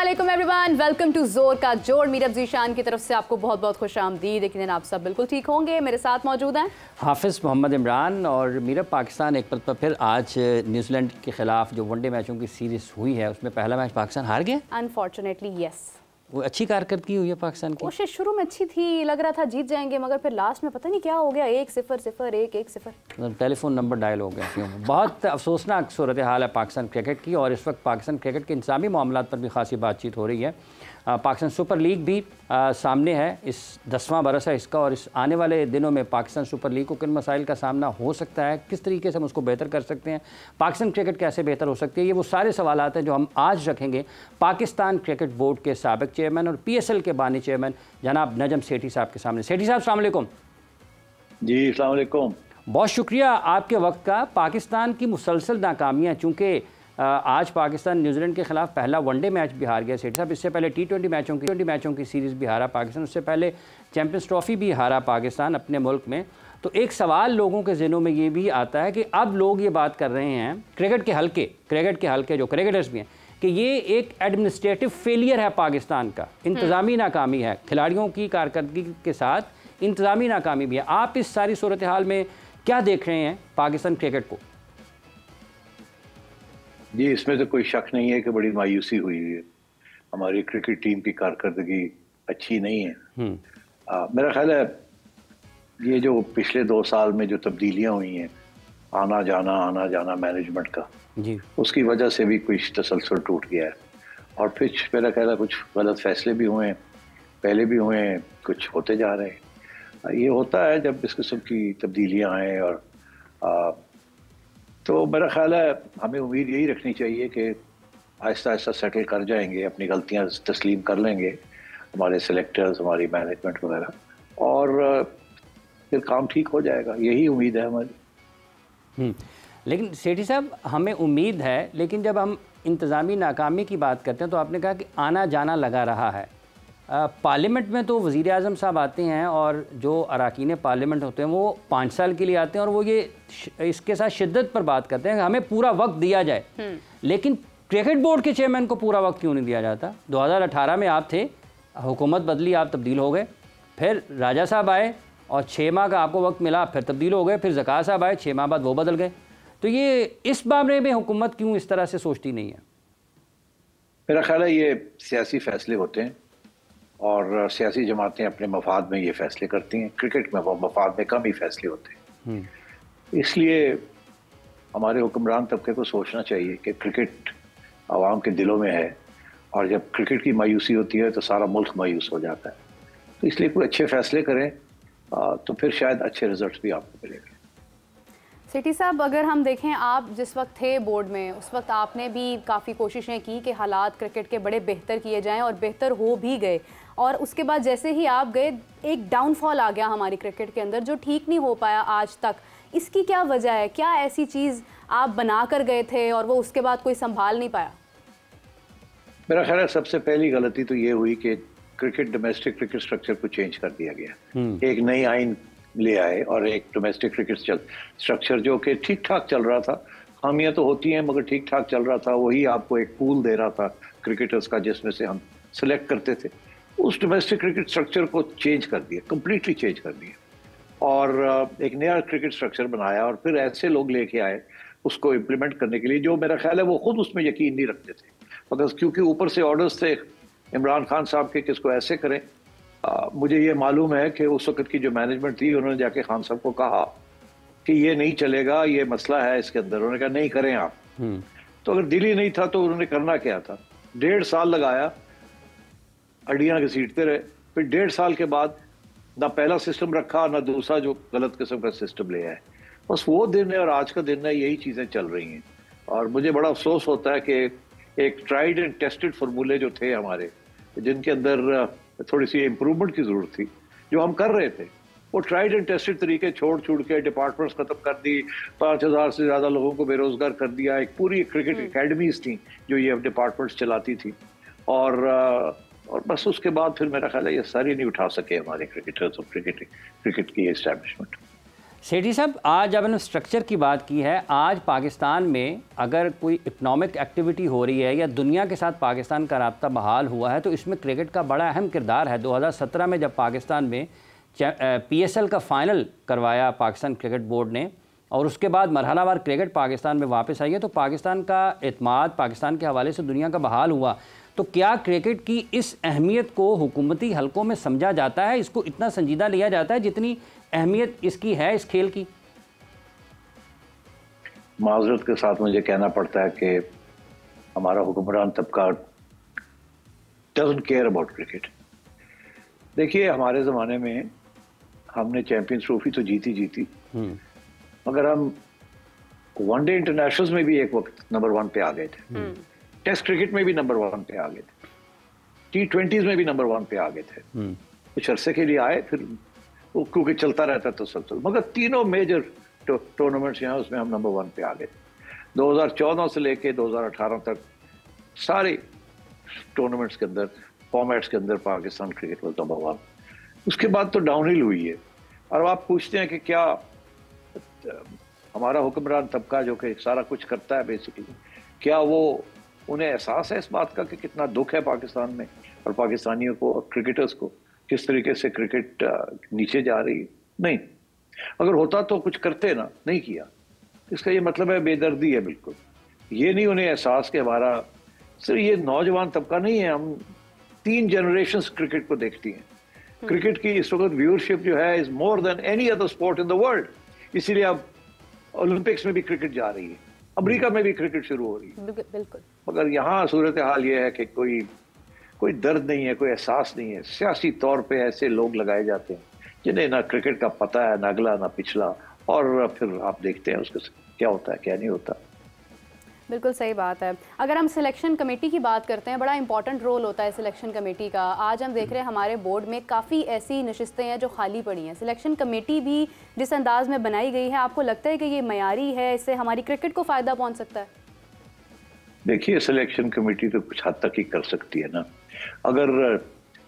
अस्सलामुअलैकुम everyone, welcome to जोर का जोड़। मीरब जीशान की तरफ से आपको बहुत बहुत खुशामदीद। यकीनन आप सब बिल्कुल ठीक होंगे। मेरे साथ मौजूद हैं हाफिज़ मोहम्मद इमरान और मीरब। पाकिस्तान एक पर फिर आज न्यूजीलैंड के ख़िलाफ़ जो वनडे मैचों की सीरीज़ हुई है उसमें पहला मैच पाकिस्तान हार गया। Unfortunately yes. वो अच्छी कारकर्दगी हुई है पाकिस्तान की। कोशिश शुरू में अच्छी थी, लग रहा था जीत जाएंगे, मगर फिर लास्ट में पता नहीं क्या हो गया, 1-0 1-1 टेलीफोन नंबर डायल हो गया क्यों। बहुत अफसोसनाक सूरत हाल है पाकिस्तान क्रिकेट की और इस वक्त पाकिस्तान क्रिकेट के इंतज़ामी मामलात पर भी खासी बातचीत हो रही है। पाकिस्तान सुपर लीग भी सामने है, इस 10वां बरस है इसका, और इस आने वाले दिनों में पाकिस्तान सुपर लीग को किन मसाइल का सामना हो सकता है, किस तरीके से हम उसको बेहतर कर सकते हैं, पाकिस्तान क्रिकेट कैसे बेहतर हो सकती है, ये वो सारे सवालात हैं जो हम आज रखेंगे पाकिस्तान क्रिकेट बोर्ड के साबिक चेयरमैन और PSL के बानी चेयरमैन जनाब नजम सेठी साहब के सामने। सेठी साहब अस्सलाम वालेकुम। जी अस्सलाम वालेकुम। बहुत शुक्रिया आपके वक्त का। पाकिस्तान की मुसलसल नाकामियाँ, चूँकि आज पाकिस्तान न्यूजीलैंड के खिलाफ पहला वनडे मैच भी हार गया सेठ साहब, इससे पहले T20 मैचों की सीरीज़ भी हारा पाकिस्तान, उससे पहले चैम्पियंस ट्रॉफ़ी भी हारा पाकिस्तान अपने मुल्क में। तो एक सवाल लोगों के ज़हनों में ये भी आता है कि अब लोग ये बात कर रहे हैं क्रिकेट के हल्के जो क्रिकेटर्स भी हैं कि ये एक एडमिनिस्ट्रेटिव फेलियर है पाकिस्तान का, इंतज़ामी नाकामी है, खिलाड़ियों की कारकर्दगी के साथ इंतज़ामी नाकामी भी है। आप इस सारी सूरत हाल में क्या देख रहे हैं पाकिस्तान क्रिकेट को? जी, इसमें तो कोई शक नहीं है कि बड़ी मायूसी हुई है। हमारी क्रिकेट टीम की कारकर्दगी अच्छी नहीं है। मेरा ख्याल है ये जो पिछले 2 साल में जो तब्दीलियां हुई हैं, आना जाना मैनेजमेंट का जी, उसकी वजह से भी कुछ तसलसल टूट गया है। और फिर मेरा ख्याल है कुछ गलत फैसले भी हुए हैं, पहले भी हुए हैं, कुछ होते जा रहे हैं। ये होता है जब इस किस्म की तब्दीलियां आएँ। और तो मेरा ख्याल है हमें उम्मीद यही रखनी चाहिए कि आहिस्ता आहिस्ता सेटल कर जाएंगे, अपनी गलतियां तस्लीम कर लेंगे हमारे सेलेक्टर्स, हमारी मैनेजमेंट वगैरह, और फिर काम ठीक हो जाएगा। यही उम्मीद है हमारी। लेकिन सेठी साहब, हमें उम्मीद है, लेकिन जब हम इंतज़ामी नाकामी की बात करते हैं तो आपने कहा कि आना जाना लगा रहा है। पार्लियामेंट में तो वज़ीर आज़म साहब आते हैं और जो अरकान पार्लियामेंट होते हैं वो 5 साल के लिए आते हैं और वो ये इसके साथ शिद्दत पर बात करते हैं कि हमें पूरा वक्त दिया जाए। लेकिन क्रिकेट बोर्ड के चेयरमैन को पूरा वक्त क्यों नहीं दिया जाता? 2018 में आप थे, हुकूमत बदली, आप तब्दील हो गए, फिर राजा साहब आए और 6 माह का आपको वक्त मिला, फिर तब्दील हो गए, फिर ज़कात साहब आए, 6 माह बाद वो बदल गए। तो ये इस मामले में हुकूमत क्यों इस तरह से सोचती नहीं है? मेरा ख्याल है ये सियासी फैसले होते हैं और सियासी जमातें अपने मफाद में ये फैसले करती हैं। क्रिकेट में मफाद में कम ही फैसले होते हैं। इसलिए हमारे हुक्मरान तबके को सोचना चाहिए कि क्रिकेट आवाम के दिलों में है, और जब क्रिकेट की मायूसी होती है तो सारा मुल्क मायूस हो जाता है। तो इसलिए कोई अच्छे फैसले करें तो फिर शायद अच्छे रिजल्ट भी आपको मिलेंगे। सेठी साहब, अगर हम देखें, आप जिस वक्त थे बोर्ड में उस वक्त आपने भी काफ़ी कोशिशें की कि हालात क्रिकेट के बड़े बेहतर किए जाएं और बेहतर हो भी गए, और उसके बाद जैसे ही आप गए एक डाउनफॉल आ गया हमारी क्रिकेट के अंदर जो ठीक नहीं हो पाया आज तक। इसकी क्या वजह है? क्या ऐसी चीज़ आप बना कर गए थे और वो उसके बाद कोई संभाल नहीं पाया? मेरा ख्याल है सबसे पहली गलती तो ये हुई कि डोमेस्टिक क्रिकेट स्ट्रक्चर को चेंज कर दिया गया। एक नई आइन ले आए और एक डोमेस्टिक क्रिकेट स्ट्रक्चर जो कि ठीक ठाक चल रहा था, खामियां तो होती हैं मगर ठीक ठाक चल रहा था, वही आपको एक पूल दे रहा था क्रिकेटर्स का जिसमें से हम सिलेक्ट करते थे। उस डोमेस्टिक क्रिकेट स्ट्रक्चर को चेंज कर दिया, कम्प्लीटली चेंज कर दिया, और एक नया क्रिकेट स्ट्रक्चर बनाया और फिर ऐसे लोग लेके आए उसको इम्प्लीमेंट करने के लिए जो मेरा ख्याल है वो खुद उसमें यकीन नहीं रखते थे, मगर क्योंकि ऊपर से ऑर्डर्स थे इमरान खान साहब के कि इसको ऐसे करें। मुझे ये मालूम है कि उस वक्त की जो मैनेजमेंट थी उन्होंने जाके खान साहब को कहा कि ये नहीं चलेगा, ये मसला है इसके अंदर। उन्होंने कहा नहीं करें आप। तो अगर दिल ही नहीं था तो उन्होंने करना क्या था? 1.5 साल लगाया, अड़ियां घसीटते रहे, फिर 1.5 साल के बाद ना पहला सिस्टम रखा ना दूसरा जो गलत किस्म का सिस्टम ले आए। बस वो दिन है और आज का दिन है, यही चीज़ें चल रही हैं। और मुझे बड़ा अफसोस होता है कि एक ट्राइड एंड टेस्टेड फार्मूले जो थे हमारे, जिनके अंदर थोड़ी सी इम्प्रूवमेंट की ज़रूरत थी, जो हम कर रहे थे, वो ट्राइड एंड टेस्टेड तरीके छोड़ के डिपार्टमेंट्स खत्म कर दी, 5,000 से ज़्यादा लोगों को बेरोज़गार कर दिया। एक पूरी क्रिकेट एकेडमीज थी जो ये डिपार्टमेंट्स चलाती थी, और बस उसके बाद फिर मेरा ख्याल है ये सारी नहीं उठा सके हमारे क्रिकेटर्स और क्रिकेट की एस्टैब्लिशमेंट। सेठी साहब, आज जब हमने स्ट्रक्चर की बात की है, आज पाकिस्तान में अगर कोई इकनॉमिक एक्टिविटी हो रही है या दुनिया के साथ पाकिस्तान का राब्ता बहाल हुआ है, तो इसमें क्रिकेट का बड़ा अहम किरदार है। 2017 में जब पाकिस्तान में PSL का फ़ाइनल करवाया पाकिस्तान क्रिकेट बोर्ड ने, और उसके बाद मरहलावार क्रिकेट पाकिस्तान में वापस आई है, तो पाकिस्तान का एतमाद पाकिस्तान के हवाले से दुनिया का बहाल हुआ। तो क्या क्रिकेट की इस अहमियत को हुकूमती हलकों में समझा जाता है, इसको इतना संजीदा लिया जाता है जितनी अहमियत इसकी है इस खेल की? माजरत के साथ मुझे कहना पड़ता है कि हमारा हुक्मरान तबका डजंट केयर अबाउट क्रिकेट। देखिए, हमारे ज़माने में हमने चैंपियंस ट्रॉफी तो जीती, मगर हम वनडे इंटरनेशनल्स में भी एक वक्त नंबर 1 पे आ गए थे, टेस्ट क्रिकेट में भी नंबर 1 पे आ गए थे, T20s में भी नंबर 1 पे आ गए थे। कुछ अरसे के लिए आए, फिर वो क्योंकि चलता रहता तो सब, मगर तीनों मेजर टूर्नामेंट्स यहाँ उसमें हम नंबर 1 पे आ गए। 2014 से लेके 2018 तक सारे टूर्नामेंट्स के अंदर, फॉर्मेट्स के अंदर पाकिस्तान क्रिकेट वाज नंबर 1। उसके बाद तो डाउनहिल हुई है। और आप पूछते हैं कि क्या हमारा हुक्मरान तबका जो कि सारा कुछ करता है बेसिकली, क्या वो उन्हें एहसास है इस बात का कि कितना दुख है पाकिस्तान में और पाकिस्तानियों को और क्रिकेटर्स को, किस तरीके से क्रिकेट नीचे जा रही है? नहीं। अगर होता तो कुछ करते ना, नहीं किया। इसका ये मतलब है बेदर्दी है बिल्कुल। ये नहीं उन्हें एहसास कि हमारा सिर्फ ये नौजवान तबका नहीं है, हम 3 जनरेशंस क्रिकेट को देखती हैं। क्रिकेट की इस वक्त व्यूअरशिप जो है is more than any other sport in the world. इसीलिए अब ओलंपिक्स में भी क्रिकेट जा रही है, अमेरिका में भी क्रिकेट शुरू हो रही है। बिल्कुल। मगर यहाँ सूरत हाल ये है कि कोई दर्द नहीं है, कोई एहसास नहीं है। सियासी तौर पे ऐसे लोग लगाए जाते हैं जिन्हें ना क्रिकेट का पता है, ना अगला ना पिछला, और फिर आप देखते हैं उसके क्या होता है क्या नहीं होता। बिल्कुल सही बात है। अगर हम सिलेक्शन कमेटी की बात करते हैं, बड़ा इंपॉर्टेंट रोल होता है सिलेक्शन कमेटी का। आज हम देख रहे हैं हमारे बोर्ड में काफ़ी ऐसी नशिस्तें हैं जो खाली पड़ी हैं। सिलेक्शन कमेटी भी जिस अंदाज में बनाई गई है, आपको लगता है कि ये मयारी है, इससे हमारी क्रिकेट को फ़ायदा पहुंच सकता है? देखिए, सिलेक्शन कमेटी तो कुछ हद तक ही कर सकती है ना। अगर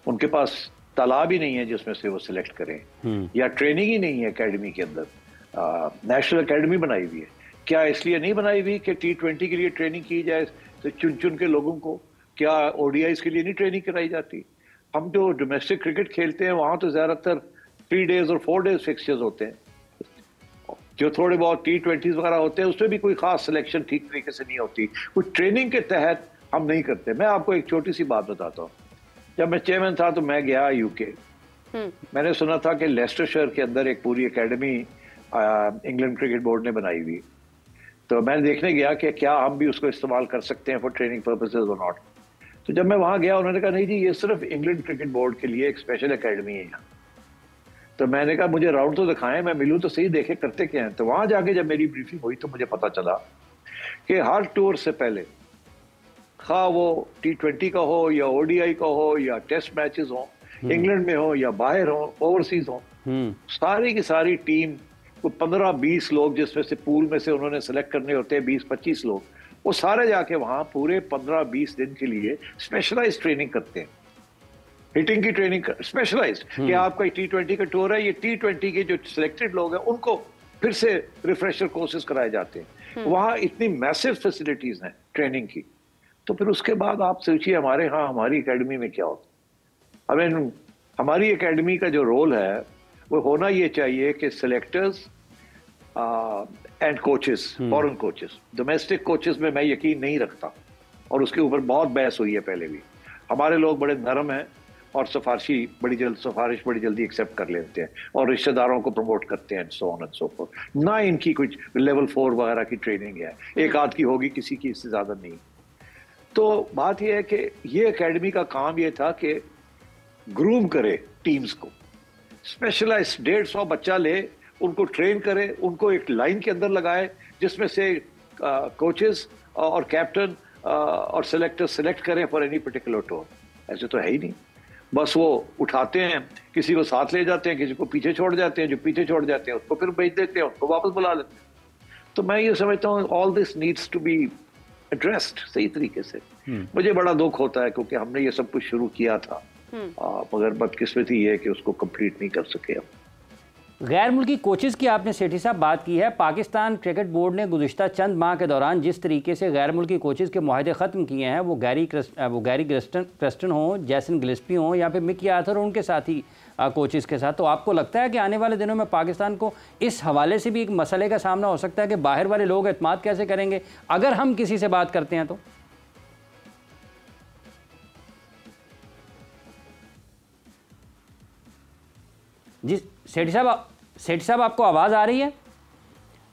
उनके पास तालाब ही नहीं है जिसमें से वो सिलेक्ट करें, या ट्रेनिंग ही नहीं है एकेडमी के अंदर। नेशनल एकेडमी बनाई हुई है, क्या इसलिए नहीं बनाई हुई कि T20 के लिए ट्रेनिंग की जाए तो चुन के लोगों को? क्या ODIs के लिए नहीं ट्रेनिंग कराई जाती? हम जो डोमेस्टिक क्रिकेट खेलते हैं वहाँ तो ज़्यादातर 3 डेज और 4 डेज फिक्सचर्स होते हैं। जो थोड़े बहुत T20s वगैरह होते हैं उसमें भी कोई खास सिलेक्शन ठीक तरीके से नहीं होती, कुछ ट्रेनिंग के तहत हम नहीं करते। मैं आपको एक छोटी सी बात बताता हूँ। जब मैं चेयरमैन था तो मैं गया UK। मैंने सुना था कि लेस्टरशायर के अंदर एक पूरी एकेडमी इंग्लैंड क्रिकेट बोर्ड ने बनाई हुई। तो मैं देखने गया कि क्या हम भी उसको इस्तेमाल कर सकते हैं फॉर ट्रेनिंग पर्पसेस और नॉट। तो जब मैं वहाँ गया, उन्होंने कहा नहीं जी, ये सिर्फ इंग्लैंड क्रिकेट बोर्ड के लिए एक स्पेशल एकेडमी है यहाँ। तो मैंने कहा मुझे राउंड तो दिखाएं, मैं मिलूँ तो सही, देखे करते क्या हैं। तो वहाँ जाके जब मेरी ब्रीफिंग हुई तो मुझे पता चला कि हर टूर से पहले, खा वो T20 का हो या ODI का हो या टेस्ट मैचेस हो, इंग्लैंड में हो या बाहर हो, ओवरसीज हो, सारी की सारी टीम को 15-20 लोग, जिसमें से पूल में से उन्होंने सेलेक्ट करने होते हैं 20-25 लोग, वो सारे जाके वहां पूरे 15-20 दिन के लिए स्पेशलाइज्ड ट्रेनिंग करते हैं। हिटिंग की ट्रेनिंग स्पेशलाइज्ड, कि आपका T20 का टूर है, ये T20 के जो सिलेक्टेड लोग हैं उनको फिर से रिफ्रेशर कोर्सेज कराए जाते हैं। वहां इतनी मैसिव फैसिलिटीज हैं ट्रेनिंग की। तो फिर उसके बाद आप सोचिए हमारे यहाँ हमारी एकेडमी में क्या होता है। हमें हमारी एकेडमी का जो रोल है वो होना ये चाहिए कि selectors and coaches, foreign coaches, domestic coaches में मैं यकीन नहीं रखता, और उसके ऊपर बहुत बहस हुई है पहले भी। हमारे लोग बड़े नरम हैं और सिफारिश बड़ी जल्दी एक्सेप्ट कर लेते हैं और रिश्तेदारों को प्रमोट करते हैं, so on and so fourth. ना इनकी कुछ लेवल 4 वगैरह की ट्रेनिंग है, एक आध की होगी, किसी की इससे ज्यादा नहीं। तो बात यह है कि ये एकेडमी का काम ये था कि ग्रूम करे टीम्स को, स्पेशलाइज 150 बच्चा ले, उनको ट्रेन करे, उनको एक लाइन के अंदर लगाए जिसमें से कोचेस और कैप्टन और सिलेक्टर सेलेक्ट करें फॉर एनी पर्टिकुलर टूर। ऐसे तो है ही नहीं, बस वो उठाते हैं, किसी को साथ ले जाते हैं, किसी को पीछे छोड़ जाते हैं, जो पीछे छोड़ जाते हैं उसको फिर भेज देते हैं, उसको वापस बुला लेते हैं। तो मैं ये समझता हूँ all this needs to be addressed सही तरीके से। मुझे बड़ा दुख होता है क्योंकि हमने ये सब कुछ शुरू किया था, मगर बदकिस्मती है कि उसको कंप्लीट नहीं कर सके हम। गैर मुल्की कोचेस की आपने सेठी साहब बात की है। पाकिस्तान क्रिकेट बोर्ड ने गुज़िश्ता चंद माह के दौरान जिस तरीके से गैर मुल्की कोचेस के मुआहदे ख़त्म किए हैं, वो गैरी क्रेस्टन हों, जैसन गिलेस्पी हों या फिर मिकी आर्थर उनके साथी कोचेस के साथ, तो आपको लगता है कि आने वाले दिनों में पाकिस्तान को इस हवाले से भी एक मसले का सामना हो सकता है कि बाहर वाले लोग एतमाद कैसे करेंगे अगर हम किसी से बात करते हैं तो? जी सेठी साहब आपको आवाज़ आ रही है?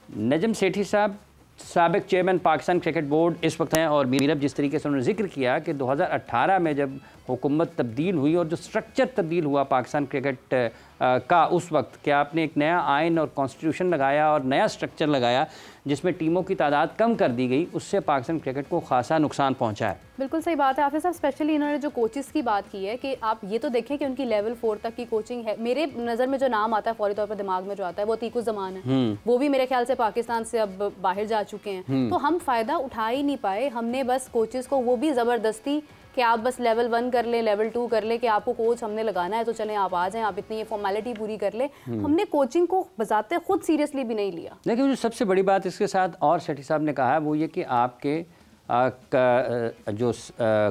नजम सेठी साहब साबिक चेयरमैन पाकिस्तान क्रिकेट बोर्ड इस वक्त हैं, और मीरब जिस तरीके से उन्होंने जिक्र किया कि 2018 में जब हुकूमत तब्दील हुई और जो स्ट्रक्चर तब्दील हुआ पाकिस्तान क्रिकेट का, उस वक्त क्या आपने एक नया आइन और कॉन्स्टिट्यूशन लगाया और नया स्ट्रक्चर लगाया जिसमें टीमों की तादाद कम कर दी गई, उससे पाकिस्तान क्रिकेट को खासा नुकसान पहुंचा है। बिल्कुल सही बात है हाफिज़ साहब। स्पेशली इन्होंने जो कोचेस की बात की है कि आप ये तो देखें कि उनकी लेवल 4 तक की कोचिंग है। मेरे नज़र में जो नाम आता है फौरी तौर पर दिमाग में जो आता है वो तीकू ज़मान है। वो भी मेरे ख्याल से पाकिस्तान से अब बाहर जा चुके हैं। तो हम फ़ायदा उठा ही नहीं पाए। हमने बस कोचेस को वो भी ज़बरदस्ती कि आप बस लेवल 1 कर लें, लेवल 2 कर लें, कि आपको कोच हमने लगाना है तो चलें आप आ जाएं, आप इतनी ये फॉर्मेलिटी पूरी कर लें। हमने कोचिंग को बजाते खुद सीरियसली भी नहीं लिया। लेकिन जो सबसे बड़ी बात इसके साथ और सेठी साहब ने कहा है वो ये कि आपके जो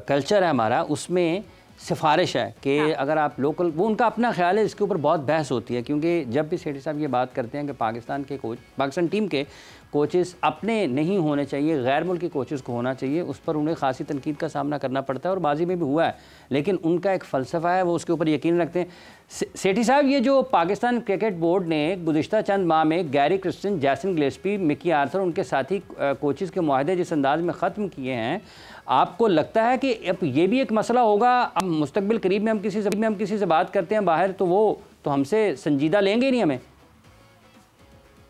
कल्चर है हमारा, उसमें सिफारिश है कि अगर आप लोकल, वो उनका अपना ख्याल है, इसके ऊपर बहुत बहस होती है, क्योंकि जब भी सेठी साहब ये बात करते हैं कि पाकिस्तान के कोच, पाकिस्तान टीम के कोचेस अपने नहीं होने चाहिए, गैर मुल्की कोचेस को होना चाहिए, उस पर उन्हें खासी तनकीद का सामना करना पड़ता है और बाजी में भी हुआ है। लेकिन उनका एक फ़लसफ़ा है, वो उसके ऊपर यकीन रखते हैं। सेठी साहब, ये जो पाकिस्तान क्रिकेट बोर्ड ने गुज़िश्ता चंद माह में गैरी क्रिस्टन, जैसन गिलेस्पी, मिकी आर्थर, उनके साथी कोचेस के मुआहदे जिस अंदाज में ख़त्म किए हैं, आपको लगता है कि अब ये भी एक मसला होगा? अब मुस्तकबिल करीब में हम किसी से बात करते हैं बाहर, तो वो तो हमसे संजीदा लेंगे नहीं हमें?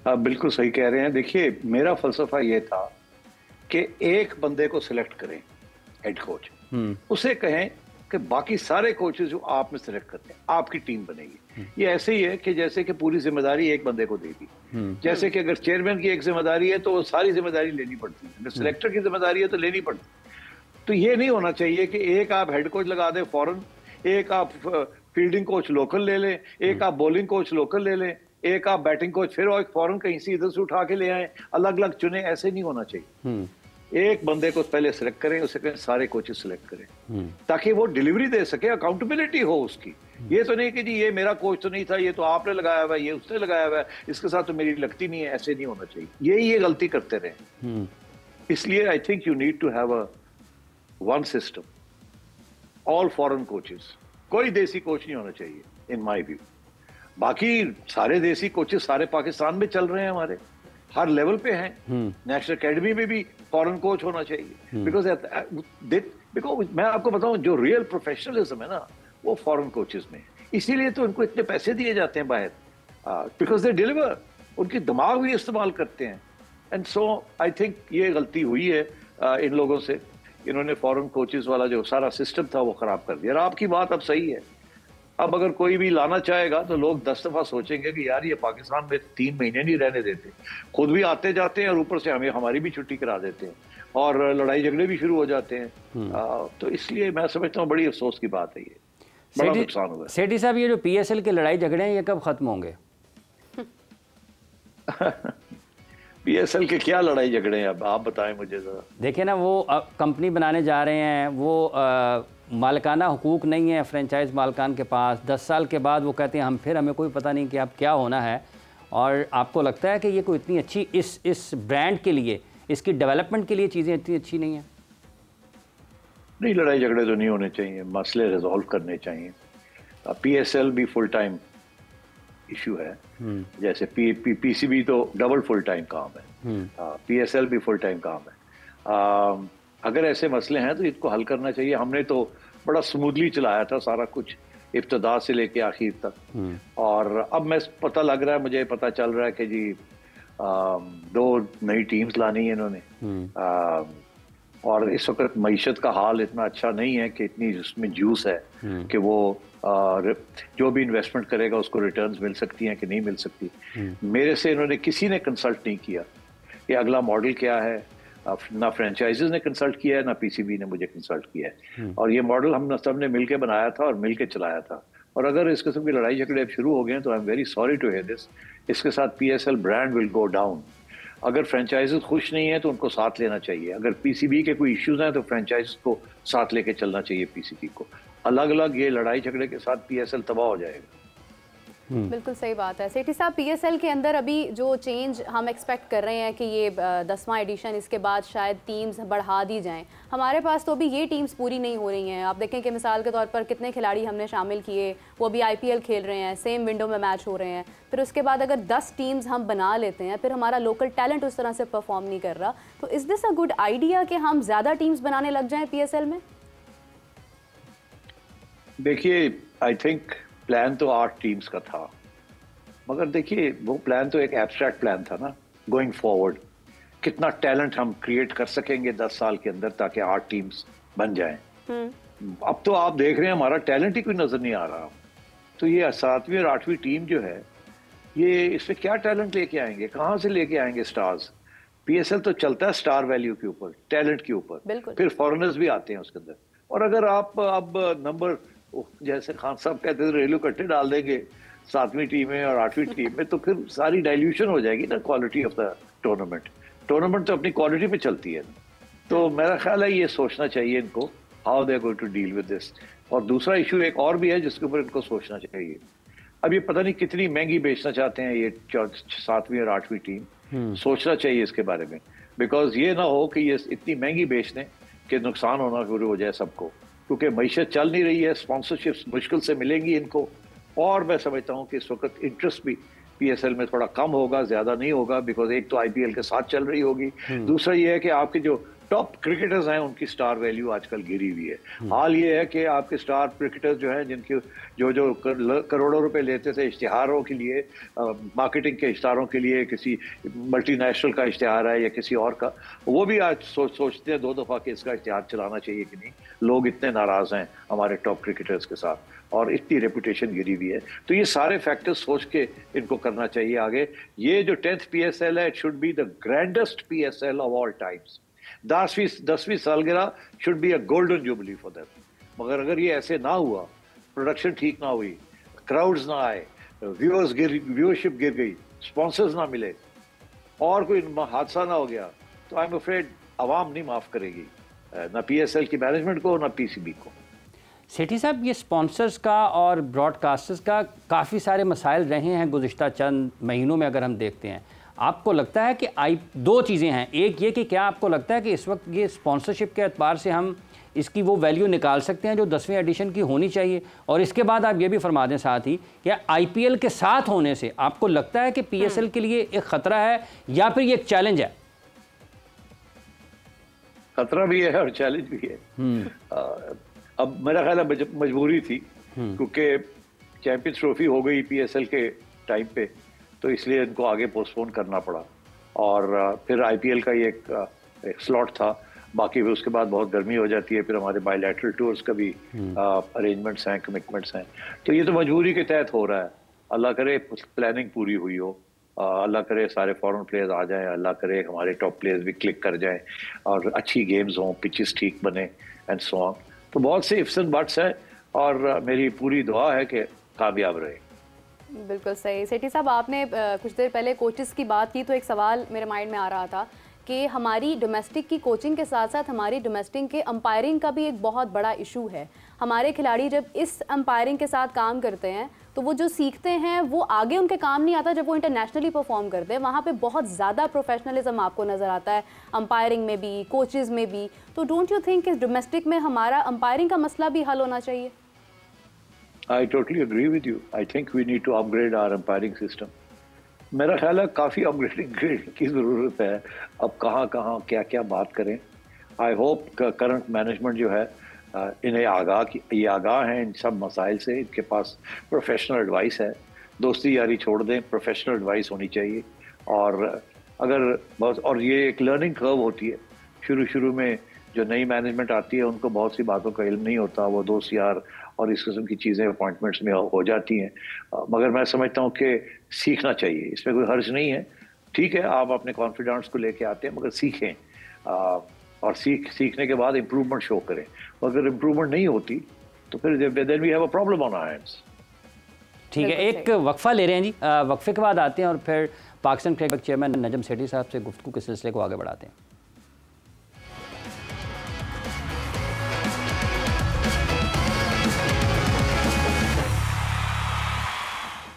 आप बिल्कुल सही कह रहे हैं। देखिए, मेरा फलसफा ये था कि एक बंदे को सिलेक्ट करें हेड कोच, उसे कहें कि बाकी सारे कोचेस जो आप में सिलेक्ट करते हैं, आपकी टीम बनेगी। ये ऐसे ही है कि जैसे कि पूरी जिम्मेदारी एक बंदे को दे दी। जैसे कि अगर चेयरमैन की एक जिम्मेदारी है तो सारी जिम्मेदारी लेनी पड़ती है, अगर सिलेक्टर की जिम्मेदारी है तो लेनी पड़ती है। तो ये नहीं होना चाहिए कि एक आप हेड कोच लगा दें फौरन, एक आप फील्डिंग कोच लोकल ले लें, एक आप बॉलिंग कोच लोकल ले लें, एक आप बैटिंग कोच फिर और फौरन कहीं से इधर से उठा के ले आए, अलग अलग चुने। ऐसे नहीं होना चाहिए। एक बंदे को पहले सिलेक्ट करें, उसे कहें सारे कोचेस सिलेक्ट करें, ताकि वो डिलीवरी दे सके, अकाउंटेबिलिटी हो उसकी। ये तो नहीं कि जी ये मेरा कोच तो नहीं था, ये तो आपने लगाया हुआ है, ये उसने लगाया हुआ है, इसके साथ तो मेरी लगती नहीं है। ऐसे नहीं होना चाहिए। ये गलती करते रहे। इसलिए I think you need to have a one system, all foreign coaches, कोई देसी कोच नहीं होना चाहिए इन माय व्यू। बाकी सारे देसी कोचेस सारे पाकिस्तान में चल रहे हैं, हमारे हर लेवल पे हैं। नेशनल एकेडमी में भी फॉरेन कोच होना चाहिए, बिकॉज मैं आपको बताऊं, जो रियल प्रोफेशनलिज्म है ना, वो फॉरेन कोचेस में। इसीलिए तो उनको इतने पैसे दिए जाते हैं बाहर, बिकॉज दे डिलीवर, उनकी दिमाग भी इस्तेमाल करते हैं। एंड सो आई थिंक ये गलती हुई है इन लोगों से। इन्होंने फॉरेन कोचेस वाला जो सारा सिस्टम था वो खराब कर दिया। और आपकी बात अब सही है, अब अगर कोई भी लाना चाहेगा तो लोग 10 दफा सोचेंगे कि यार ये पाकिस्तान में 3 महीने नहीं रहने देते, खुद भी आते जाते हैं और ऊपर से हमें हमारी भी छुट्टी करा देते हैं और लड़ाई झगड़े भी शुरू हो जाते हैं। तो इसलिए मैं समझता हूँ बड़ी अफसोस की बात है, ये बड़ा नुकसान हुआ। सेठी साहब, ये जो PSL के लड़ाई झगड़े हैं, ये कब खत्म होंगे? PSL के क्या लड़ाई झगड़े हैं, अब आप बताएं मुझे जरा। देखिए ना, वो अब कंपनी बनाने जा रहे हैं, वो मालिकाना हुकूक नहीं है फ्रेंचाइज मालिकान के पास। 10 साल के बाद वो कहते हैं हमें कोई पता नहीं कि अब क्या होना है। और आपको लगता है कि ये कोई इतनी अच्छी इस ब्रांड के लिए, इसकी डेवलपमेंट के लिए चीज़ें इतनी अच्छी नहीं है? नहीं, लड़ाई झगड़े तो नहीं होने चाहिए, मसले रिजॉल्व करने चाहिए। PSL भी फुल टाइम इशू है, जैसे PCB तो डबल फुल टाइम काम है, PSL भी फुल टाइम काम है। अगर ऐसे मसले हैं तो इसको हल करना चाहिए। हमने तो बड़ा स्मूथली चलाया था सारा कुछ, इब्तदा से लेके आखिर तक। और अब पता लग रहा है, मुझे पता चल रहा है कि जी 2 नई टीम्स लानी है इन्होंने। और इस वक्त मईशत का हाल इतना अच्छा नहीं है कि इतनी उसमें जूस है कि वो जो भी इन्वेस्टमेंट करेगा उसको रिटर्न्स मिल सकती हैं कि नहीं मिल सकती। मेरे से इन्होंने किसी ने कंसल्ट नहीं किया कि अगला मॉडल क्या है, ना फ्रेंचाइजेस ने कंसल्ट किया है, ना PCB ने मुझे कंसल्ट किया है। और ये मॉडल हम सब ने मिलके बनाया था और मिलके चलाया था। और अगर इस किस्म की लड़ाई झगड़े अब शुरू हो गए हैं तो I am very sorry to hear this. इसके साथ PSL brand will go down. अगर फ्रेंचाइजीज खुश नहीं है तो उनको साथ लेना चाहिए। अगर PCB के कोई इश्यूज हैं तो फ्रेंचाइज को साथ लेके चलना चाहिए PCB को। अलग अलग ये लड़ाई झगड़े के साथ PSL तबाह हो जाएगा। बिल्कुल सही बात है। सेठी साहब, PSL के अंदर अभी जो चेंज हम एक्सपेक्ट कर रहे हैं कि ये 10वां एडिशन, इसके बाद शायद टीम्स बढ़ा दी जाएं। हमारे पास तो अभी ये टीम्स पूरी नहीं हो रही हैं। आप देखें कि मिसाल के तौर पर कितने खिलाड़ी हमने शामिल किए, वो अभी IPL खेल रहे हैं, सेम विंडो में मैच हो रहे हैं। फिर उसके बाद अगर 10 टीम्स हम बना लेते हैं, फिर हमारा लोकल टैलेंट उस तरह से परफॉर्म नहीं कर रहा, तो is this a good idea कि हम ज़्यादा टीम्स बनाने लग जाएँ PSL में? देखिए, आई थिंक प्लान तो 8 टीम्स का था, मगर देखिए वो प्लान तो एक एब्स्ट्रैक्ट प्लान था ना। गोइंग फॉरवर्ड कितना टैलेंट हम क्रिएट कर सकेंगे 10 साल के अंदर ताकि 8 टीम्स बन जाएं। अब तो आप देख रहे हैं हमारा टैलेंट ही कोई नजर नहीं आ रहा। तो ये 7वीं और 8वीं टीम जो है, ये इसमें क्या टैलेंट लेके आएंगे, कहाँ से लेके आएंगे स्टार्स? PSL तो चलता है स्टार वैल्यू के ऊपर, टैलेंट के ऊपर, फिर फॉरेनर्स भी आते हैं उसके अंदर। और अगर आप अब नंबर, जैसे खान साहब कहते थे, रेलू कट्टे डाल देंगे 7वीं टीम में और 8वीं टीम में, तो फिर सारी डाइल्यूशन हो जाएगी ना quality of the tournament. Tournament तो अपनी क्वालिटी पे चलती है। तो मेरा ख्याल है ये सोचना चाहिए इनको, how they are going to deal with this. और दूसरा इशू एक और भी है जिसके ऊपर इनको सोचना चाहिए। अब ये पता नहीं कितनी महंगी बेचना चाहते हैं ये 7वीं और 8वीं टीम। सोचना चाहिए इसके बारे में, बिकॉज ये ना हो कि ये इतनी महंगी बेच दें कि नुकसान होना शुरू हो जाए सबको, क्योंकि मईशत चल नहीं रही है, स्पॉन्सरशिप्स मुश्किल से मिलेंगी इनको। और मैं समझता हूँ कि इस वक्त इंटरेस्ट भी PSL में थोड़ा कम होगा, ज्यादा नहीं होगा, बिकॉज एक तो IPL के साथ चल रही होगी, दूसरा ये है कि आपके जो टॉप क्रिकेटर्स हैं उनकी स्टार वैल्यू आजकल गिरी हुई है। हाल ये है कि आपके स्टार क्रिकेटर्स जो हैं, जिनके जो करोड़ों रुपए लेते थे इश्तिहारों के लिए, मार्केटिंग के इश्तिहारों के लिए, किसी मल्टीनेशनल का इश्तिहार है या किसी और का, वो भी आज सोचते हैं 2 दफा कि इसका इश्तिहार चलाना चाहिए कि नहीं। लोग इतने नाराज हैं हमारे टॉप क्रिकेटर्स के साथ और इतनी रेपुटेशन गिरी हुई है। तो ये सारे फैक्टर्स सोच के इनको करना चाहिए आगे। ये जो 10th PSL है, it should be the grandest PSL of all times. 10वीं सालगिरह should be a golden jubilee for them. मगर अगर ये ऐसे ना हुआ, प्रोडक्शन ठीक ना हुई, क्राउड्स ना आए, व्यूअरशिप गिर गई, स्पॉन्सर्स ना मिले और कोई हादसा ना हो गया, तो आई एम अफ्रेड आवाम नहीं माफ करेगी, ना PSL की मैनेजमेंट को ना PCB को। सेठी साहब, ये स्पॉन्सर्स का और ब्रॉडकास्टर्स का काफ़ी सारे मसाइल रहे हैं गुज़िश्ता चंद महीनों में। अगर हम देखते हैं, आपको लगता है कि 2 चीज़ें हैं। एक ये कि क्या आपको लगता है कि इस वक्त ये स्पॉन्सरशिप के एतबार से हम इसकी वो वैल्यू निकाल सकते हैं जो 10वें एडिशन की होनी चाहिए? और इसके बाद आप ये भी फरमा दें साथ ही, क्या IPL के साथ होने से आपको लगता है कि PSL के लिए एक ख़तरा है या फिर ये एक चैलेंज है? खतरा भी है और चैलेंज भी है। अब मेरा ख्याल है मजबूरी थी, क्योंकि चैंपियंस ट्रॉफी हो गई PSL के टाइम पे, तो इसलिए इनको आगे पोस्टपोन करना पड़ा। और फिर IPL का ये एक स्लॉट था। बाकी फिर उसके बाद बहुत गर्मी हो जाती है, फिर हमारे बायलैटरल टूर्स का भी अरेंजमेंट्स हैं, कमिटमेंट्स हैं। तो ये तो मजबूरी के तहत हो रहा है। अल्लाह करे प्लानिंग पूरी हुई हो, अल्लाह करे सारे फॉरेन प्लेयर्स आ जाएं, अल्लाह करे हमारे टॉप प्लेयर्स भी क्लिक कर जाएं और अच्छी गेम्स हों, पिचेस ठीक बने एंड सो ऑन। तो बहुत से इफ्स एंड बट्स है और मेरी पूरी दुआ है कि कामयाब रहे। बिल्कुल सही। सेठी साहब, आपने कुछ देर पहले कोचेस की बात की, तो एक सवाल मेरे माइंड में आ रहा था कि हमारी डोमेस्टिक की कोचिंग के साथ साथ हमारी डोमेस्टिक के अंपायरिंग का भी एक बहुत बड़ा इशू है। हमारे खिलाड़ी जब इस अंपायरिंग के साथ काम करते हैं तो वो जो सीखते हैं वो आगे उनके काम नहीं आता। जब वो इंटरनेशनली परफॉर्म करते हैं, वहाँ पे बहुत ज़्यादा प्रोफेशनलिज्म आपको नज़र आता है, अंपायरिंग में भी, कोचेज़ में भी। तो डोंट यू थिंक इस डोमेस्टिक में हमारा अंपायरिंग का मसला भी हल होना चाहिए? I totally agree with you. I think we need to upgrade our umpiring system. मेरा ख्याल है काफ़ी अपग्रेडिंग की ज़रूरत है। अब कहाँ कहाँ क्या क्या बात करें। आई होप करंट मैनेजमेंट जो है इन्हें ये आगाह हैं इन सब मसाइल से, इनके पास प्रोफेशनल एडवाइस है। दोस्ती यारी छोड़ दें, प्रोफेशनल एडवाइस होनी चाहिए। और अगर बहुत, और ये एक लर्निंग कर्व होती है। शुरू में जो नई मैनेजमेंट आती है उनको बहुत सी बातों का इल्म नहीं होता, वो दोस्त यार और इस किस्म की चीज़ें अपॉइंटमेंट्स में हो जाती हैं। मगर मैं समझता हूँ कि सीखना चाहिए, इसमें कोई हर्ज नहीं है। ठीक है, आप अपने कॉन्फिडेंस को लेके आते हैं, मगर सीखें और सीखने के बाद इम्प्रूवमेंट शो करें। अगर इम्प्रूवमेंट नहीं होती तो फिर then we have a problem on our hands. ठीक है, एक वक्फा ले रहे हैं जी, वक्फे के बाद आते हैं और फिर पाकिस्तान क्रिकेट चेयरमैन नजम सेठी साहब से गुफ्तगू के सिलसिले को आगे बढ़ाते हैं।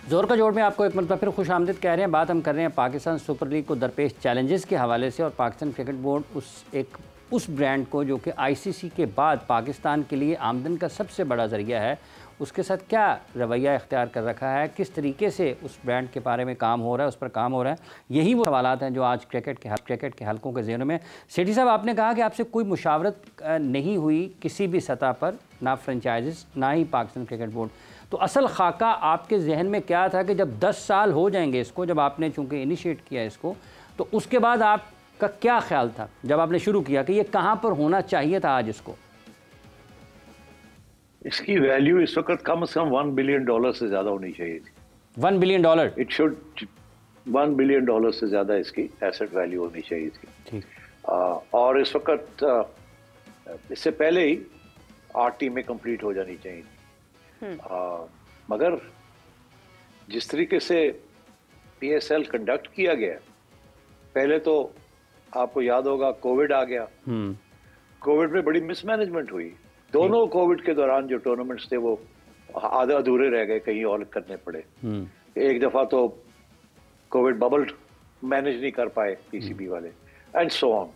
जोर का जोड़ में आपको एक मरतबा फिर खुश आमदीद कह रहे हैं। बात हम कर रहे हैं पाकिस्तान सुपर लीग को दरपेश चैलेंजेस के हवाले से, और पाकिस्तान क्रिकेट बोर्ड उस ब्रांड को जो कि आईसीसी के बाद पाकिस्तान के लिए आमदन का सबसे बड़ा ज़रिया है, उसके साथ क्या रवैया इख्तियार कर रखा है, किस तरीके से उस ब्रांड के बारे में काम हो रहा है, उस पर काम हो रहा है, यही वो सवालात हैं जो आज क्रिकेट के हलकों के ज़हनों में। सेठी साहब, आपने कहा कि आपसे कोई मुशावरत नहीं हुई किसी भी सतह पर, ना फ्रेंचाइजिस ना ही पाकिस्तान क्रिकेट बोर्ड, तो असल खाका आपके जहन में क्या था कि जब 10 साल हो जाएंगे इसको, जब आपने चूँकि इनिशिएट किया इसको, तो उसके बाद आपका क्या ख्याल था जब आपने शुरू किया कि ये कहाँ पर होना चाहिए था आज इसको? इसकी वैल्यू इस वक्त कम से कम $1 बिलियन से ज्यादा होनी चाहिए थी। $1 बिलियन? इट शुड $1 बिलियन से ज्यादा इसकी एसेट वैल्यू होनी चाहिए थी। ठीक। और इस वक्त इससे पहले ही 8 टीमें कंप्लीट हो जानी चाहिए। मगर जिस तरीके से पीएसएल कंडक्ट किया गया, पहले तो आपको याद होगा कोविड आ गया। कोविड में बड़ी मिसमैनेजमेंट हुई। दोनों कोविड के दौरान जो टूर्नामेंट्स थे वो आधे अधूरे रह गए, कहीं और करने पड़े। एक दफा तो कोविड बबल मैनेज नहीं कर पाए पीसीबी वाले, एंड सो ऑन।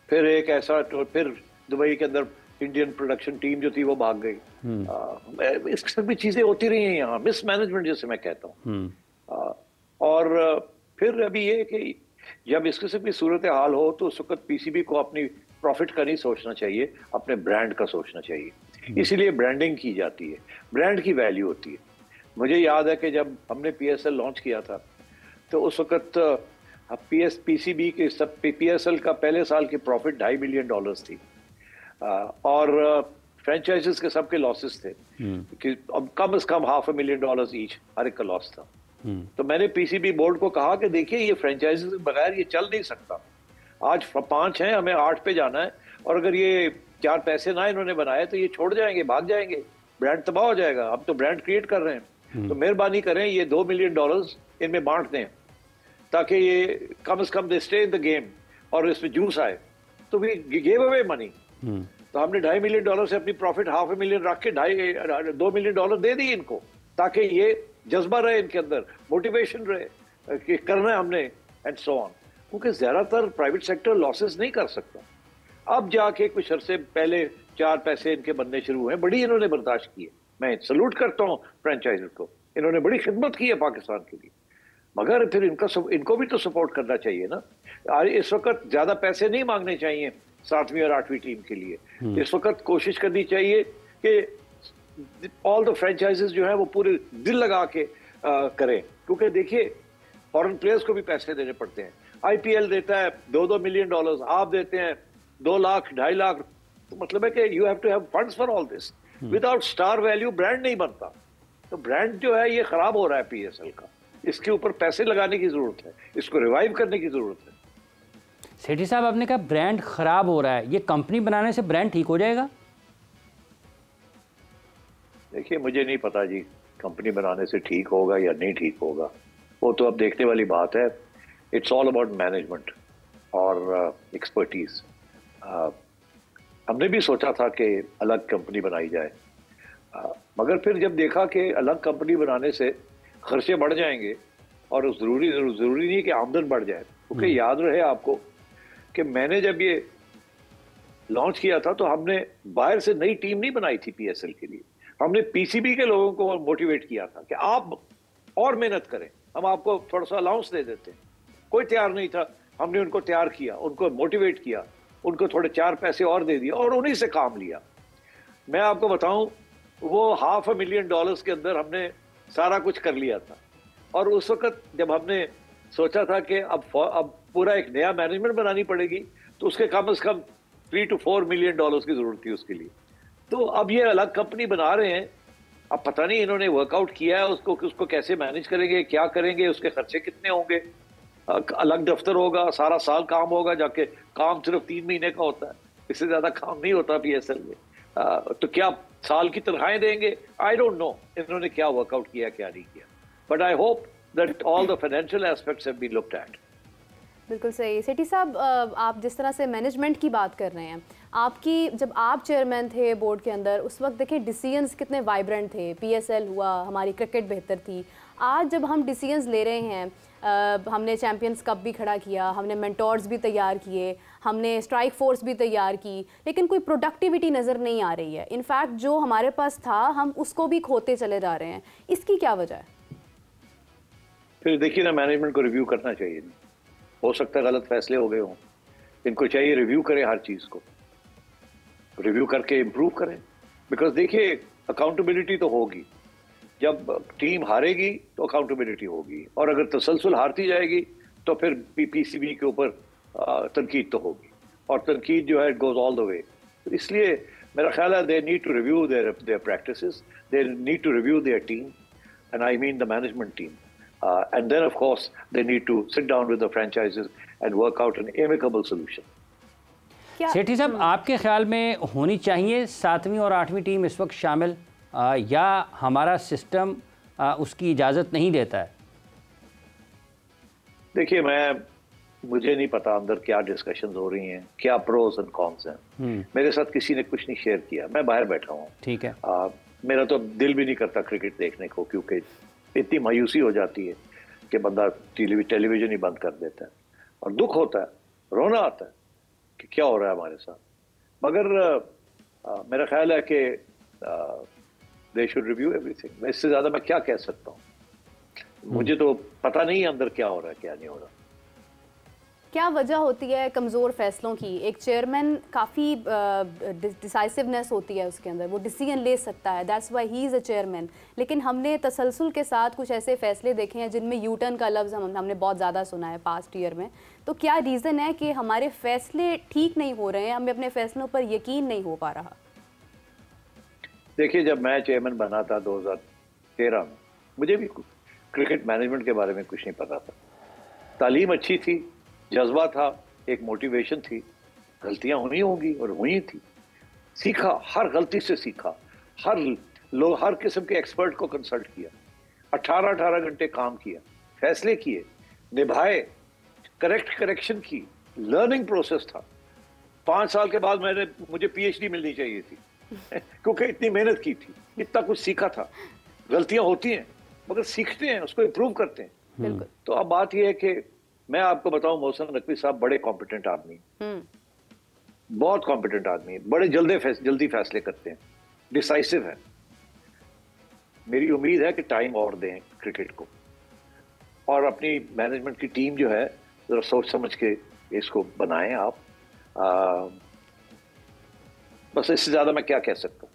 फिर एक ऐसा फिर दुबई के अंदर इंडियन प्रोडक्शन टीम जो थी वो भाग गई। इस सब भी चीजें होती रही हैं यहाँ, मिसमैनेजमेंट जैसे मैं कहता हूँ। और फिर अभी ये कि जब इस किस्म की सूरत हाल हो तो उस वक्त पीसीबी को अपनी प्रॉफिट का नहीं सोचना चाहिए, अपने ब्रांड का सोचना चाहिए। इसीलिए ब्रांडिंग की जाती है, ब्रांड की वैल्यू होती है। मुझे याद है कि जब हमने पीएसएल लॉन्च किया था तो उस वक्त पीसीबी के सब पीएसएल का पहले साल की प्रॉफिट $2.5 बिलियन थी, और फ्रेंचाइजेस के सबके लॉसेस थे कि अब कम से कम $500,000 ईच हर एक का लॉस था। तो मैंने पीसीबी बोर्ड को कहा कि देखिए ये फ्रेंचाइजेस के बगैर ये चल नहीं सकता। आज 5 हैं, हमें 8 पे जाना है, और अगर ये 4 पैसे ना इन्होंने बनाए तो ये छोड़ जाएंगे, भाग जाएंगे, ब्रांड तबाह हो जाएगा। हम तो ब्रांड क्रिएट कर रहे हैं, तो मेहरबानी करें ये $2 मिलियन इनमें बांट दें ताकि ये कम से कम they stay in the game और इसमें जूस आए। तो वी गिव अवे मनी। तो हमने $2.5 मिलियन से अपनी प्रॉफिट $500,000 रख के $2 मिलियन दे दी इनको, ताकि ये जज्बा रहे इनके अंदर, मोटिवेशन रहे कि करना है हमने, एंड सो ऑन। क्योंकि ज्यादातर प्राइवेट सेक्टर लॉसेस नहीं कर सकता। अब जाके कुछ अरसे पहले 4 पैसे इनके बनने शुरू हुए, बड़ी इन्होंने बर्दाश्त की है। मैं सलूट करता हूँ फ्रेंचाइजर को, इन्होंने बड़ी खिदमत की है पाकिस्तान के लिए। मगर फिर इनको भी तो सपोर्ट करना चाहिए ना। इस वक्त ज्यादा पैसे नहीं मांगने चाहिए 7वीं और 8वीं टीम के लिए। इस वक्त कोशिश करनी चाहिए कि ऑल द फ्रेंचाइजेस जो है वो पूरे दिल लगा के करें, क्योंकि देखिए फॉरेन प्लेयर्स को भी पैसे देने पड़ते हैं। आईपीएल देता है $2 मिलियन, आप देते हैं 2 लाख 2.5 लाख। तो मतलब है कि you have to have funds for all this. Without star value brand नहीं बनता। तो ब्रांड जो है ये खराब हो रहा है पीएसएल का, इसके ऊपर पैसे लगाने की जरूरत है, इसको रिवाइव करने की जरूरत है। सेठी साहब, आपने कहा ब्रांड खराब हो रहा है, ये कंपनी बनाने से ब्रांड ठीक हो जाएगा? देखिए मुझे नहीं पता जी, कंपनी बनाने से ठीक होगा या नहीं ठीक होगा, वो तो अब देखने वाली बात है। इट्स ऑल अबाउट मैनेजमेंट और एक्सपर्टीज। हमने भी सोचा था कि अलग कंपनी बनाई जाए, मगर फिर जब देखा कि अलग कंपनी बनाने से खर्चे बढ़ जाएंगे और जरूरी नहीं है कि आमदन बढ़ जाए। क्योंकि याद रहे आपको कि मैंने जब ये लॉन्च किया था तो हमने बाहर से नई टीम नहीं बनाई थी पीएसएल के लिए, हमने पीसीबी के लोगों को मोटिवेट किया था कि आप और मेहनत करें, हम आपको थोड़ा सा अलाउंस दे देते हैं। कोई तैयार नहीं था, हमने उनको तैयार किया, उनको मोटिवेट किया, उनको थोड़े 4 पैसे और दे दिए और उन्हीं से काम लिया। मैं आपको बताऊं, वो $500,000 के अंदर हमने सारा कुछ कर लिया था। और उस वक्त जब हमने सोचा था कि अब पूरा एक नया मैनेजमेंट बनानी पड़ेगी, तो उसके कम से कम $3 to $4 मिलियन की जरूरत थी उसके लिए। तो अब ये अलग कंपनी बना रहे हैं, अब पता नहीं इन्होंने वर्कआउट किया है उसको कैसे मैनेज करेंगे, क्या करेंगे, उसके खर्चे कितने होंगे। अलग दफ्तर होगा, सारा साल काम होगा, जाके काम सिर्फ 3 महीने का होता है, इससे ज्यादा काम नहीं होता पीएसएल में। तो क्या साल की तनख्वाहें देंगे? आई डोंट नो इन्होंने क्या वर्कआउट किया क्या नहीं किया, but I hope that all the financial aspects have been looked at. बिल्कुल सही। सेठी साहब, आप जिस तरह से मैनेजमेंट की बात कर रहे हैं, आपकी जब आप चेयरमैन थे बोर्ड के अंदर, उस वक्त देखें डिसीजंस कितने वाइब्रेंट थे, पीएसएल हुआ, हमारी क्रिकेट बेहतर थी। आज जब हम डिसीजंस ले रहे हैं, हमने चैम्पियंस कप भी खड़ा किया, हमने मेंटोर्स भी तैयार किए, हमने स्ट्राइक फोर्स भी तैयार की, लेकिन कोई प्रोडक्टिविटी नज़र नहीं आ रही है। इनफैक्ट जो हमारे पास था हम उसको भी खोते चले जा रहे हैं। इसकी क्या वजह है? फिर देखिए ना, मैनेजमेंट को रिव्यू करना चाहिए। हो सकता है गलत फैसले हो गए हों, इनको चाहिए रिव्यू करें, हर चीज़ को रिव्यू करके इम्प्रूव करें। बिकॉज देखिए, अकाउंटेबिलिटी तो होगी, जब टीम हारेगी तो अकाउंटेबिलिटी होगी, और अगर तसलसल हारती जाएगी तो फिर पीसीबी के ऊपर तनकीद तो होगी, और तनकीद जो है it goes all the way. इसलिए मेरा ख्याल है they need to review their practices, they need to review their team, and I mean the management team, and then of course they need to sit down with the franchises and work out an amicable solution. सेठी साहब, आपके ख्याल में होनी चाहिए 7वीं और 8वीं team इस वक्त शामिल, या हमारा सिस्टम उसकी इजाज़त नहीं देता है? देखिए, मुझे नहीं पता अंदर क्या डिस्कशंस हो रही हैं, क्या प्रोज एंड कॉन्स हैं। मेरे साथ किसी ने कुछ नहीं शेयर किया, मैं बाहर बैठा हूँ। ठीक है। मेरा तो दिल भी नहीं करता क्रिकेट देखने को, क्योंकि इतनी मायूसी हो जाती है कि बंदा टेलीविजन ही बंद कर देता है, और दुख होता है, रोना आता है कि क्या हो रहा है हमारे साथ। मगर मेरा ख्याल है कि दे शुड रिव्यू एवरीथिंग। मैं इससे ज़्यादा मैं क्या कह सकता हूँ, मुझे तो पता नहीं अंदर क्या हो रहा है क्या नहीं हो रहा। क्या वजह होती है कमज़ोर फैसलों की? एक चेयरमैन काफ़ी डिसाइसिवनेस होती है उसके अंदर, वो डिसीजन ले सकता है, that's why he is a chairman. लेकिन हमने तसलसल के साथ कुछ ऐसे फैसले देखे हैं जिनमें यू टर्न का लफ्ज़ हमने बहुत ज़्यादा सुना है पास्ट ईयर में। तो क्या रीज़न है कि हमारे फैसले ठीक नहीं हो रहे हैं, हमें अपने फैसलों पर यकीन नहीं हो पा रहा? देखिए, जब मैं चेयरमैन बना था 2013 में, मुझे भी क्रिकेट मैनेजमेंट के बारे में कुछ नहीं पता था। तालीम अच्छी थी, जज्बा था, एक मोटिवेशन थी, गलतियां हुई होंगी और हुई थी, सीखा, हर गलती से सीखा, हर किस्म के एक्सपर्ट को कंसल्ट किया, 18 घंटे काम किया, फैसले किए, निभाए, करेक्शन की, लर्निंग प्रोसेस था। 5 साल के बाद मुझे पीएचडी मिलनी चाहिए थी क्योंकि इतनी मेहनत की थी, इतना कुछ सीखा था। गलतियां होती हैं मगर सीखते हैं, उसको इम्प्रूव करते हैं। तो अब बात यह है कि मैं आपको बताऊं, मोहसिन नकवी साहब बड़े कॉम्पिटेंट आदमी, बहुत कॉम्पिटेंट आदमी, बड़े जल्दी फैसले करते हैं, डिसाइसिव है। मेरी उम्मीद है कि टाइम और दें क्रिकेट को, और अपनी मैनेजमेंट की टीम जो है जरा सोच समझ के इसको बनाएं आप। बस इससे ज़्यादा मैं क्या कह सकता हूँ।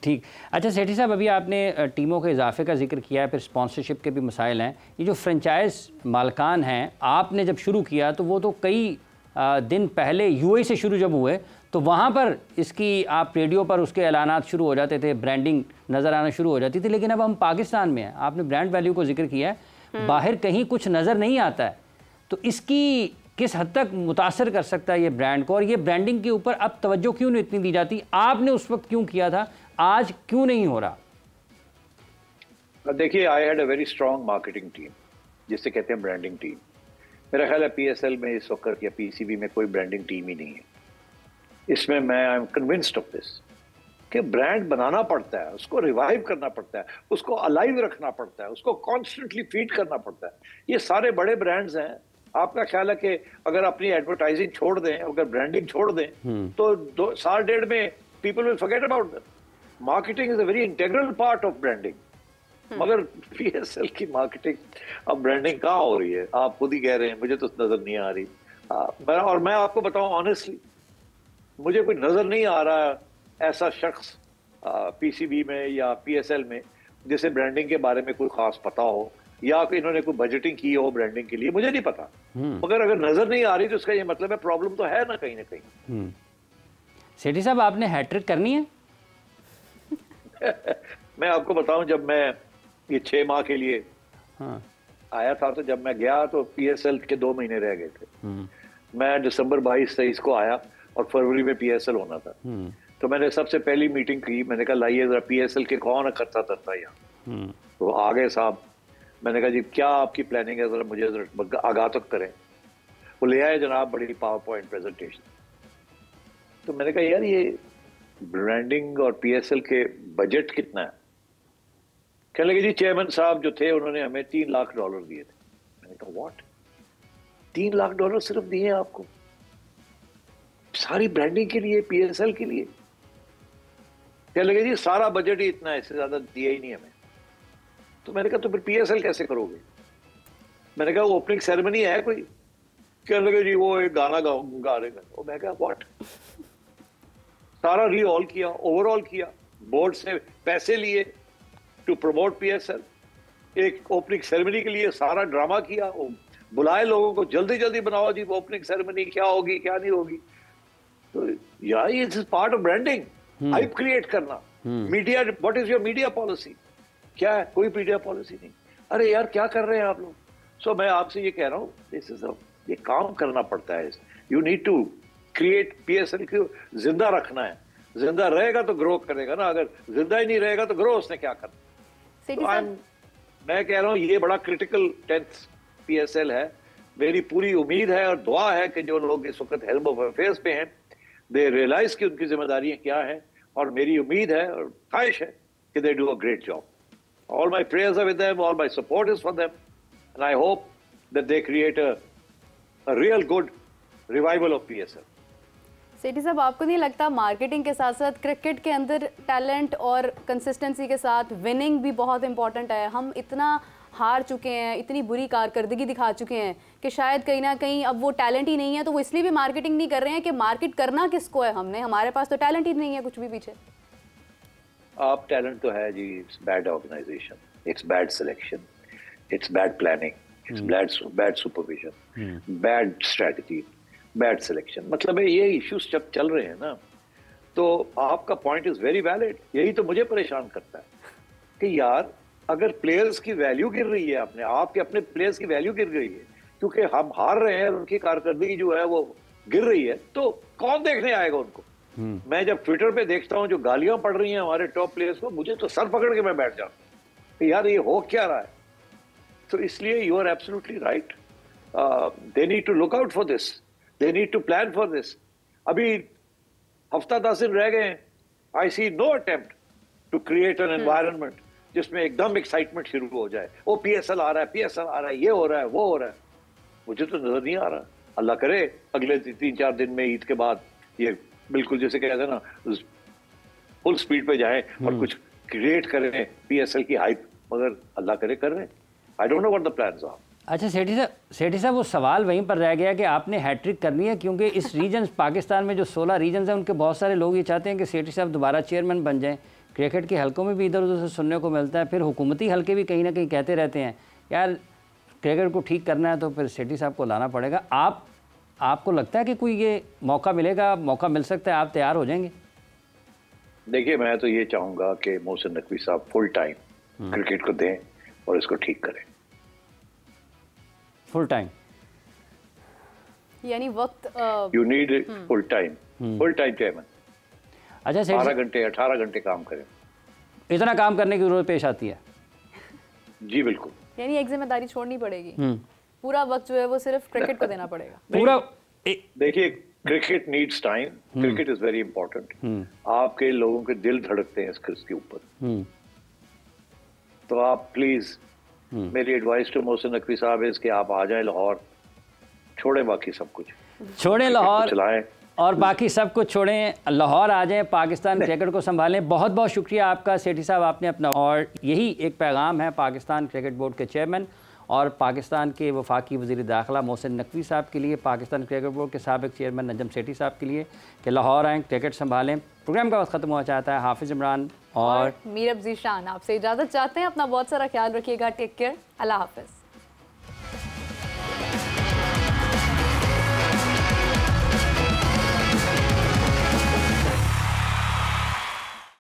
ठीक। अच्छा सेठी साहब, अभी आपने टीमों के इजाफे का जिक्र किया है, फिर स्पॉन्सरशिप के भी मसाइल हैं। ये जो फ्रेंचाइज मालकान हैं, आपने जब शुरू किया तो वो तो कई दिन पहले यूएई से शुरू जब हुए तो वहाँ पर इसकी आप रेडियो पर उसके ऐलानात शुरू हो जाते थे, ब्रांडिंग नज़र आना शुरू हो जाती थी। लेकिन अब हम पाकिस्तान में हैं, आपने ब्रांड वैल्यू को जिक्र किया है, बाहर कहीं कुछ नज़र नहीं आता है। तो इसकी किस हद तक मुतासर कर सकता है ये ब्रांड को, और ये ब्रांडिंग के ऊपर अब तवज्जो क्यों नहीं इतनी दी जाती? आपने उस वक्त क्यों किया था, आज क्यों नहीं हो रहा? देखिए, I had a very strong marketing team, जिसे कहते हैं ब्रांडिंग टीम। मेरा ख्याल है पीएसएल में इस वक्त या पीसीबी में कोई ब्रांडिंग टीम ही नहीं है। इसमें मैं I am convinced of this कि ब्रांड बनाना पड़ता है, उसको रिवाइव करना पड़ता है, उसको अलाइव रखना पड़ता है, उसको कॉन्स्टेंटली फीड करना पड़ता है। ये सारे बड़े ब्रांड्स हैं। आपका ख्याल है कि अगर अपनी एडवर्टाइजिंग छोड़ दें, अगर ब्रांडिंग छोड़ दें तो साल डेढ़ में people will forget about that. Marketing is a very integral part of branding. मगर पीएसएल की मार्केटिंग, अब ब्रांडिंग कहाँ हो रही है? आप खुद ही कह रहे हैं, मुझे तो नजर नहीं आ रही। और मैं आपको बताऊं ऑनेस्टली, मुझे कोई नजर नहीं आ रहा ऐसा शख्स पीसीबी में या पीएसएल में जिसे ब्रांडिंग के बारे में कोई खास पता हो, या कि इन्होंने कोई बजटिंग की हो ब्रांडिंग के लिए, मुझे नहीं पता। मगर अगर नजर नहीं आ रही तो इसका ये मतलब है प्रॉब्लम तो है ना कहीं ना कहीं। सेठी साहब, आपने हैट्रिक करनी है? मैं आपको बताऊं, जब मैं ये 6 माह के लिए आया था, तो जब मैं गया तो पीएसएल के 2 महीने रह गए थे। मैं दिसंबर 22-23 को आया और फरवरी में पीएसएल होना था। तो मैंने सबसे पहली मीटिंग की, मैंने कहा लाइए जरा PSL के कौन करता धरता यहाँ। तो आ गए साहब, मैंने कहा जी क्या आपकी प्लानिंग है, जरा मुझे जरा आगाह तो करें। वो ले आए जनाब बड़ी पावर पॉइंट प्रेजेंटेशन। तो मैंने कहा यार ये ब्रांडिंग और PSL के बजट कितना है? कहने लगे जी चेयरमैन साहब जो थे उन्होंने हमें $3 लाख दिए थे। मैंने कहा व्हाट, $3 लाख सिर्फ दिए आपको सारी ब्रांडिंग के लिए, PSL के लिए? कहने लगे जी सारा बजट ही इतना है, इससे ज्यादा दिया ही नहीं हमें। तो मैंने कहा तो फिर PSL कैसे करोगे? मैंने कहा ओपनिंग सेरेमनी है कोई? कहने लगे जी वो एक गाना गा रहे हैं। मैं कहा व्हाट, सारा रीऑल किया, ओवरऑल किया, बोर्ड से पैसे लिए टू प्रमोट PSL, एक ओपनिंग सेरेमनी के लिए सारा ड्रामा किया, बुलाए लोगों को, जल्दी जल्दी बनाओ जी ओपनिंग सेरेमनी क्या होगी क्या नहीं होगी। तो यार ये is part of branding, hype create करना। Media, what is your media policy? क्या है? कोई मीडिया पॉलिसी नहीं। अरे यार क्या कर रहे हैं आप लोग? सो मैं आपसे ये कह रहा हूँ, दिस इज ये काम करना पड़ता है। You need to create PSL को जिंदा रखना है। जिंदा रहेगा तो ग्रो करेगा ना, अगर जिंदा ही नहीं रहेगा तो ग्रो उसने क्या करना। तो मैं कह रहा हूँ ये बड़ा क्रिटिकल 10th PSL है। मेरी पूरी उम्मीद है और दुआ है कि जो लोग इस वक्त हेल्म ऑफ अफेयर्स पे हैं दे रियलाइज कि उनकी जिम्मेदारियां क्या हैं, और मेरी उम्मीद है और ख्वाहिश है कि they do a great job. All my prayers are with them, all my support is for them, and I hope that they create a real good revival of PSL. सेठी साहब आपको नहीं लगता मार्केटिंग के साथ साथ क्रिकेट के अंदर talent और कंसिस्टेंसी के साथ विनिंग भी बहुत इंपॉर्टेंट है? हम इतना हार चुके हैं, इतनी बुरी कारकर्दगी दिखा चुके हैं कि शायद कहीं ना कहीं अब वो टैलेंट ही नहीं है, तो वो इसलिए भी मार्केटिंग नहीं कर रहे हैं कि मार्केट करना किसको है हमने, हमारे पास तो टैलेंट ही नहीं है कुछ भी पीछे। आप टैलेंट तो है जी, it's bad organization, it's bad selection, it's bad planning, it's bad supervision, bad strategy, bad selection. मतलब है ये इश्यूज जब चल रहे हैं ना, तो आपका पॉइंट इज वेरी वैलिड। यही तो मुझे परेशान करता है कि यार अगर प्लेयर्स की वैल्यू गिर रही है, अपने आपके अपने प्लेयर्स की वैल्यू गिर रही है क्योंकि हम हार रहे हैं, उनकी कारकर्दगी जो है वो गिर रही है, तो कौन देखने आएगा उनको? मैं जब ट्विटर पे देखता हूँ जो गालियां पड़ रही हैं हमारे टॉप प्लेयर्स को, मुझे तो सर पकड़ के मैं बैठ जाता हूँ यार ये हो क्या रहा है। तो इसलिए you are absolutely right, they need to look out for this, they need to plan for this. अभी हफ्ता 10 दिन रह गए हैं, I see no attempt to create an environment जिसमें एकदम एक्साइटमेंट शुरू हो जाए। वो PSL आ रहा है, PSL आ रहा है, ये हो रहा है, वो हो रहा है, मुझे तो नजर नहीं आ रहा। अल्लाह करे अगले 3-4 दिन में ईद के बाद ये बिल्कुल जैसे कहते हैं ना फुल स्पीड पे जाए और कुछ क्रिएट करें PSL की हाइप, मगर अल्लाह करे कर रहे हैं। I don't know what the plans are. अच्छा सेठी साहब वो सवाल वहीं पर रह गया कि आपने हैट्रिक करनी है, क्योंकि इस रीजन पाकिस्तान में जो 16 रीजन हैं उनके बहुत सारे लोग ये चाहते हैं कि सेठी साहब दोबारा चेयरमैन बन जाएं। क्रिकेट के हलकों में भी इधर उधर से सुनने को मिलता है, फिर हुकूमती हलके भी कहीं ना कहीं कहते रहते हैं यार क्रिकेट को ठीक करना है तो फिर सेठी साहब को लाना पड़ेगा। आपको लगता है कि कोई ये मौका मिलेगा, मौका मिल सकता है, आप तैयार हो जाएंगे? देखिए मैं तो ये चाहूँगा कि मोहसिन नकवी साहब फुल टाइम क्रिकेट को दें और इसको ठीक करें। फुल टाइम यानी वक्त you need full time chairman. अच्छा 18 घंटे काम करें, इतना काम करने की जरूरत पेश आती है? जी बिल्कुल। यानी एक जिम्मेदारी छोड़नी पड़ेगी, पूरा वक्त जो है वो सिर्फ क्रिकेट को देना पड़ेगा पूरा। देखिए cricket needs time, cricket is very important. आपके लोगों के दिल धड़कते हैं इस क्रिकेट के ऊपर, तो आप प्लीज मेरी एडवाइस टू मोहसिन नकवी साहब है कि आप आ जाएं लाहौर, छोड़ें बाकी सब कुछ, छोड़ें लाहौर चलाएं और बाकी सब कुछ छोड़ें, लाहौर आ जाएं, पाकिस्तान क्रिकेट को संभालें। बहुत बहुत शुक्रिया आपका सेठी साहब, आपने अपना, और यही एक पैगाम है पाकिस्तान क्रिकेट बोर्ड के चेयरमैन और पाकिस्तान के वफाकी वज़ीर दाखिला मोहसिन नकवी साहब के लिए, पाकिस्तान क्रिकेट बोर्ड के साबिक़ चेयरमैन नजम सेठी साहब के लिए कि लाहौर आएँ, क्रिकेट संभालें। प्रोग्राम का वक्त ख़त्म हुआ चाहता है। हाफिज़ इमरान और मीरब ज़ीशान आपसे इजाज़त चाहते हैं। अपना बहुत सारा ख्याल रखिएगा। Take care. अल्लाह हाफ़िज़।